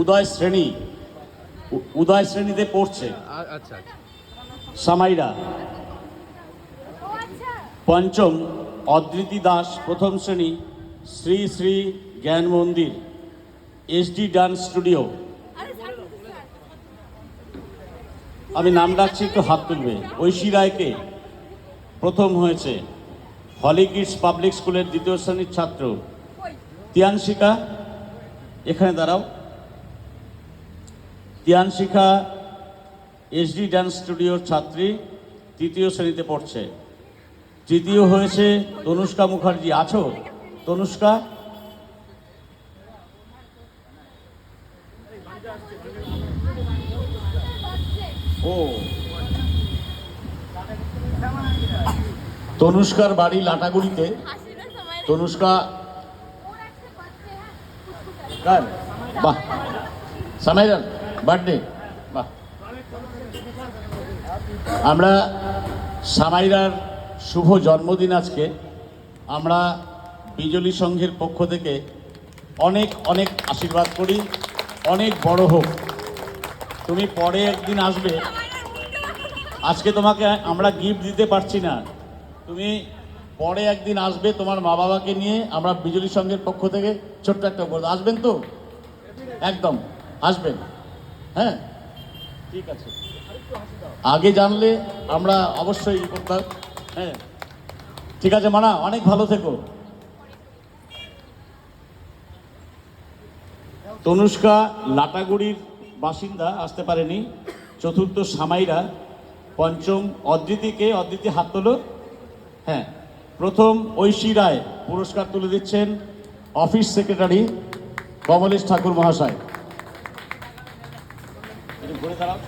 উদয় শ্রেণীতে পড়ছে। আচ্ছা। সামাইরা। পঞ্চম অদ্রিতি দাস, প্রথম শ্রেণী, শ্রী শ্রী জ্ঞান মন্দির, SD ডান্স স্টুডিও। আমি নাম ডাকছি, একটু হাত তুলবে। ঐশী রায়কে, প্রথম হয়েছে, হলি কিডস পাবলিক স্কুলের দ্বিতীয় শ্রেণীর ছাত্র। তিয়ানশিকা, এখানে দাঁড়াও। তিয়ানশিকা SD ডান্স স্টুডিওর ছাত্রী, তৃতীয় শ্রেণীতে পড়ছে। তৃতীয় হয়েছে তনুষ্কা মুখার্জি। আছো তনুষ্কা? ও, তনুষ্কার বাড়ি লাটাগুড়িতে। তনুষ্কা কার? বাহ, সামাইরার বার্থডে। বাহ, আমরা সামাইরার শুভ জন্মদিন আজকে। আমরা বিজলি সংঘের পক্ষ থেকে অনেক অনেক আশীর্বাদ করি, অনেক বড় হোক। তুমি পরে একদিন আসবে। আজকে তোমাকে আমরা গিফট দিতে পারছি না, তুমি পরে একদিন আসবে তোমার মা বাবাকে নিয়ে। আমরা বিজলি সংঘের পক্ষ থেকে ছোট্ট একটা বলবো, আসবেন তো? একদম আসবেন। হ্যাঁ, ঠিক আছে। আগে জানলে আমরা অবশ্যই করতাম। হ্যাঁ, ঠিক আছে মানা, অনেক ভালো থেকো। তনুষ্কা লাটাগুড়ির বাসিন্দা, আসতে পারেনি। চতুর্থ সামাইরা। পঞ্চম অদ্রিতিকে, অদ্রিতি হাত তোলো। হ্যাঁ, প্রথম ঐশী রায়, পুরস্কার তুলে দিচ্ছেন অফিস সেক্রেটারি কমলেশ ঠাকুর মহাশয়। ঘুরে দাঁড়াও।